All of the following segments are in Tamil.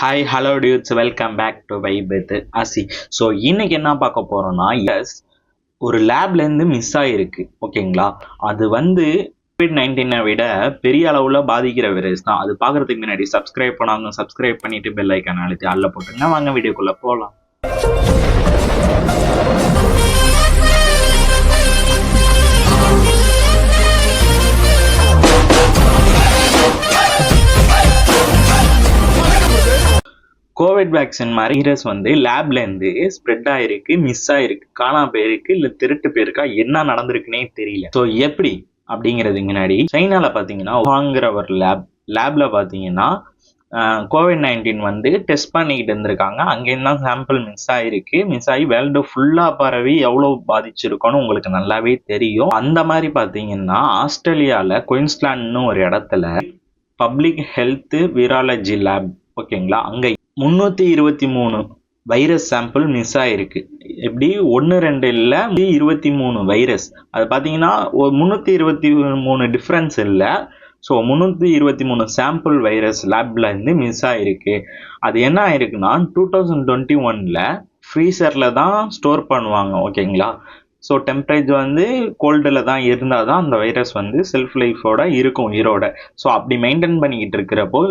Hi hello dudes, welcome back to vibe with Asi. So இன்னைக்கு என்ன பார்க்க போறோம்னா, எஸ் ஒரு லேப்லேருந்து மிஸ் ஆகிருக்கு. ஓகேங்களா, அது கோவிட்-19 விட பெரிய அளவில் பாதிக்கிற வைரஸ் தான். அது பார்க்குறதுக்கு முன்னாடி சப்ஸ்கிரைப் பண்ணாங்க, சப்ஸ்கிரைப் பண்ணிட்டு பெல் ஐக்கான் அழுத்தி அல்ல போட்டுங்க. வாங்க வீடியோக்குள்ளே போகலாம். கோவிட் வேக்சின் மாதிரி வைரஸ் லேப்லேருந்து ஸ்ப்ரெட் ஆயிருக்கு, மிஸ் ஆயிருக்கு, காணாம போயிருக்கு, இல்லை திருட்டு போயிருக்கா, என்ன நடந்திருக்குன்னே தெரியல. ஸோ எப்படி அப்படிங்கிறதுக்கு முன்னாடி சைனாவில் பார்த்தீங்கன்னா வாங்குற ஒரு லேப்ல பார்த்தீங்கன்னா கோவிட்-19 டெஸ்ட் பண்ணிக்கிட்டு இருந்திருக்காங்க. அங்கேருந்து தான் சாம்பிள் மிஸ் ஆகி வேர்ல்டு ஃபுல்லாக பரவி எவ்வளோ பாதிச்சிருக்கோன்னு உங்களுக்கு நல்லாவே தெரியும். அந்த மாதிரி பார்த்தீங்கன்னா ஆஸ்திரேலியாவில் குயின்ஸ்லாண்ட்னு ஒரு இடத்துல பப்ளிக் ஹெல்த் வீராலஜி லேப், ஓகேங்களா, அங்கே 323 வைரஸ் சாம்பிள் மிஸ் ஆயிருக்கு. எப்படி 1-2 இல்லை, 23 வைரஸ். அது பார்த்தீங்கன்னா 323 டிஃப்ரென்ஸ் இல்லை. ஸோ 323 சாம்பிள் வைரஸ் லேப்ல இருந்து மிஸ் ஆயிருக்கு. அது என்ன ஆயிருக்குன்னா 2021 ஃப்ரீசரில் தான் ஸ்டோர் பண்ணுவாங்க. ஓகேங்களா, ஸோ டெம்பரேச்சர் கோல்டில் தான் இருந்தால் தான் அந்த வைரஸ் செல்ஃப் லைஃபோட இருக்கும், உயிரோட. ஸோ அப்படி மெயின்டைன் பண்ணிக்கிட்டு இருக்கிறப்போ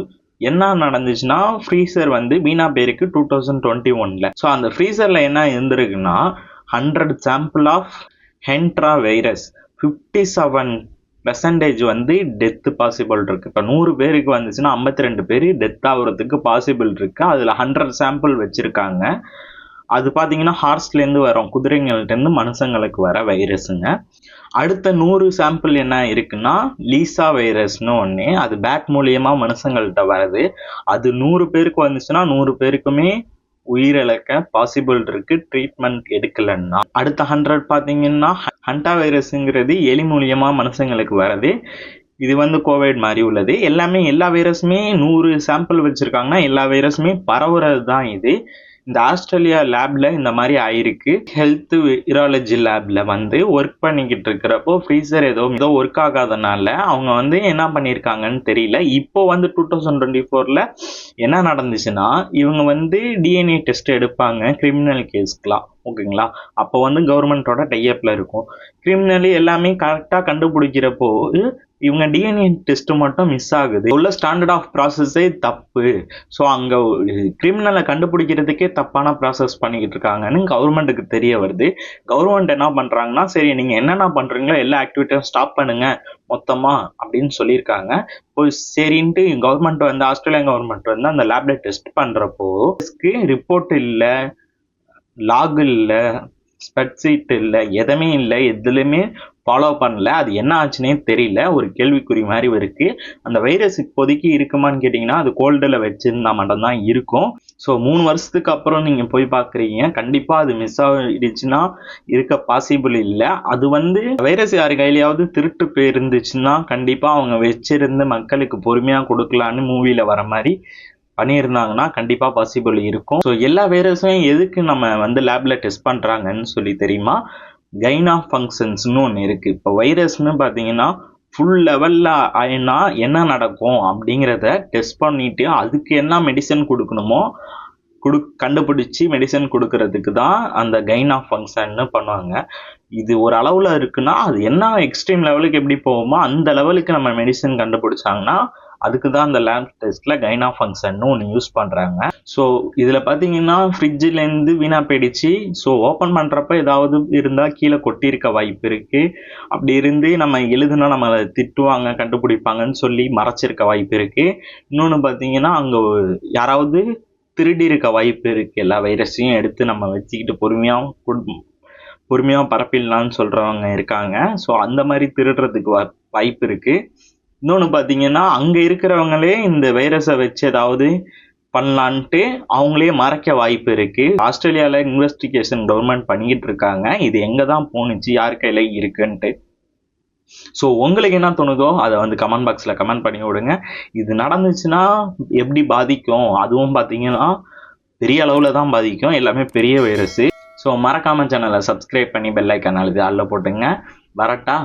என்ன நடந்துச்சுன்னா ஃப்ரீசர் வீணா பேருக்கு 2021. ஸோ அந்த ஃப்ரீசரில் என்ன இருந்திருக்குன்னா 100 sample of Hendra virus 57% death possible இருக்கு. இப்போ 100 பேருக்கு வந்துச்சுன்னா 52 பேர் டெத் ஆகுறதுக்கு பாசிபிள் இருக்கு. அதில் 100 சாம்பிள் வச்சிருக்காங்க. அது பார்த்தீங்கன்னா ஹார்ஸ்லேருந்து வரும், குதிரைங்கள்ட்டேருந்து மனுஷங்களுக்கு வர வைரஸுங்க. அடுத்த 100 சாம்பிள் என்ன இருக்குன்னா லீசா வைரஸ்னு ஒன்று, அது பேட் மூலியமா மனுஷங்கள்கிட்ட வருது. அது 100 பேருக்கு வந்துச்சுன்னா 100 பேருக்குமே உயிரிழக்க பாசிபிள் இருக்கு, ட்ரீட்மெண்ட் எடுக்கலன்னா. அடுத்த 100 பார்த்தீங்கன்னா ஹண்டா வைரஸுங்கிறது எலி மூலியமா மனுஷங்களுக்கு வருது. இது கோவிட் மாதிரி உள்ளது. எல்லா வைரஸுமே 100 சாம்பிள் வச்சிருக்காங்கன்னா எல்லா வைரஸுமே பரவுறது தான் இது. இந்த ஆஸ்திரேலியா லேப்ல இந்த மாதிரி ஆயிருக்கு. ஹெல்த் வீராலஜி லேப்ல ஒர்க் பண்ணிக்கிட்டு இருக்கிறப்போ ஃப்ரீசர் ஏதோ ஒர்க் ஆகாதனால அவங்க என்ன பண்ணியிருக்காங்கன்னு தெரியல. இப்போ 2024 என்ன நடந்துச்சுன்னா இவங்க டிஎன்ஏ டெஸ்ட் எடுப்பாங்க கிரிமினல் கேஸ்க்குலாம். ஓகேங்களா, அப்போ கவர்மெண்டோட டைஅப்ல இருக்கும். கிரிமினல் எல்லாமே கரெக்டாக கண்டுபிடிக்கிறப்போ இவங்க டிஎன்ஏ டெஸ்ட் மட்டும் மிஸ் ஆகுது. உள்ள ஸ்டாண்டர்ட் ஆஃப் ப்ராசஸே தப்பு. ஸோ அங்கே கிரிமினலை கண்டுபிடிக்கிறதுக்கே தப்பான ப்ராசஸ் பண்ணிக்கிட்டு இருக்காங்கன்னு கவர்மெண்ட்டுக்கு தெரிய வருது. கவர்மெண்ட் என்ன பண்ணுறாங்கன்னா, சரி நீங்கள் என்னென்ன பண்ணுறீங்களோ எல்லா ஆக்டிவிட்டியும் ஸ்டாப் பண்ணுங்க மொத்தமா அப்படின்னு சொல்லியிருக்காங்க. இப்போ சரின்ட்டு கவர்மெண்ட் ஆஸ்திரேலியா கவர்மெண்ட் அந்த லேப்ல டெஸ்ட் பண்ணுறப்போ ரிப்போர்ட் இல்லை, லாக் இல்லை, ஸ்ப்ரெட்ஷீட் இல்லை, எதுவுமே இல்லை, எதுலையுமே ஃபாலோ பண்ணல. அது என்ன ஆச்சுன்னே தெரியல, ஒரு கேள்விக்குறி மாதிரி இருக்கு. அந்த வைரஸ் இப்போதைக்கு இருக்குமான்னு கேட்டிங்கன்னா அது கோல்டில் வச்சிருந்தா மட்டும்தான் இருக்கும். ஸோ 3 வருஷத்துக்கு அப்புறம் நீங்கள் போய் பார்க்குறீங்க, கண்டிப்பாக அது மிஸ் ஆகிடுச்சுன்னா இருக்க பாசிபிள் இல்லை. அது வைரஸ் யாரு கையிலையாவது திருட்டு போயிருந்துச்சுன்னா கண்டிப்பாக அவங்க வச்சிருந்து மக்களுக்கு பொறுமையாக கொடுக்கலான்னு மூவியில் வர மாதிரி பண்ணியிருந்தாங்கன்னா கண்டிப்பாக பாசிபிள் இருக்கும். ஸோ எல்லா வைரஸும் எதுக்கு நம்ம லேப்ல டெஸ்ட் பண்ணுறாங்கன்னு சொல்லி தெரியுமா? கைன் ஆஃப் ஃபங்க்ஷன்ஸ்னு ஒன்று இருக்குது. இப்போ வைரஸ்னு பார்த்தீங்கன்னா ஃபுல் லெவலில் ஆயினா என்ன நடக்கும் அப்படிங்கிறத டெஸ்ட் பண்ணிட்டு அதுக்கு என்ன மெடிசன் கொடுக்கணுமோ கண்டுபிடிச்சி மெடிசன் கொடுக்கறதுக்கு தான் அந்த கைன் ஆஃப் ஃபங்க்ஷன்னு பண்ணுவாங்க. இது ஒரு அளவில் இருக்குன்னா அது என்ன எக்ஸ்ட்ரீம் லெவலுக்கு எப்படி போகுமோ அந்த லெவலுக்கு நம்ம மெடிசன் கண்டுபிடிச்சாங்கன்னா அதுக்கு தான் அந்த லேப் டெஸ்ட்ல கைன் ஆஃப் ஃபங்க்ஷன் ஒன்று யூஸ் பண்ணுறாங்க. ஸோ இதில் பார்த்தீங்கன்னா ஃப்ரிட்ஜிலேருந்து வீணா போயிடுச்சு. ஸோ ஓப்பன் பண்ணுறப்ப ஏதாவது இருந்தால் கீழே கொட்டியிருக்க வாய்ப்பு இருக்குது. அப்படி இருந்து நம்ம எழுதுனா நம்ம அதை திட்டுவாங்க, கண்டுபிடிப்பாங்கன்னு சொல்லி மறைச்சிருக்க வாய்ப்பு இருக்குது. இன்னொன்று பார்த்தீங்கன்னா அங்கே யாராவது திருடி இருக்க வாய்ப்பு இருக்குது. எல்லா வைரஸையும் எடுத்து நம்ம வச்சுக்கிட்டு பொறுமையாக பரப்பிடலான்னு சொல்கிறவங்க இருக்காங்க. ஸோ அந்த மாதிரி திருடுறதுக்கு வாய்ப்பு இருக்குது. இன்னொன்று பார்த்தீங்கன்னா அங்கே இருக்கிறவங்களே இந்த வைரஸை வச்சு ஏதாவது பண்ணலான்ட்டு அவங்களே மறைக்க வாய்ப்பு இருக்குது. ஆஸ்திரேலியாவில் இன்வெஸ்டிகேஷன் கவர்மெண்ட் பண்ணிக்கிட்டு இருக்காங்க, இது எங்கே தான் போணுச்சு, யார் கையில் இருக்குன்ட்டு. ஸோ உங்களுக்கு என்ன தோணுதோ அதை கமெண்ட் பாக்ஸில் கமெண்ட் பண்ணி விடுங்க. இது நடந்துச்சுன்னா எப்படி பாதிக்கும், அதுவும் பார்த்தீங்கன்னா பெரிய அளவில் தான் பாதிக்கும். எல்லாமே பெரிய வைரஸு. ஸோ மறக்காமல் சேனலை சப்ஸ்கிரைப் பண்ணி பெல் ஐக்கான் அழுத்தி ஆல்ல போட்டுங்க. வரட்டா?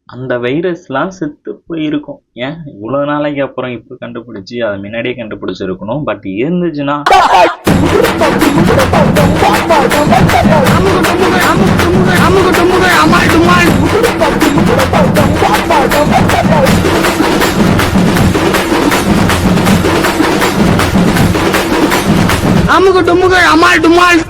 அந்த வைரஸ்லாம் செத்து போயிருக்கும். ஏன் இவ்வளவு நாளைக்கு அப்புறம் இப்ப கண்டுபிடிச்சு அதை முன்னாடியே கண்டுபிடிச்சிருக்கணும். பட் இருந்துச்சுன்னா அமுகு டுமுகு அமால் டுமால்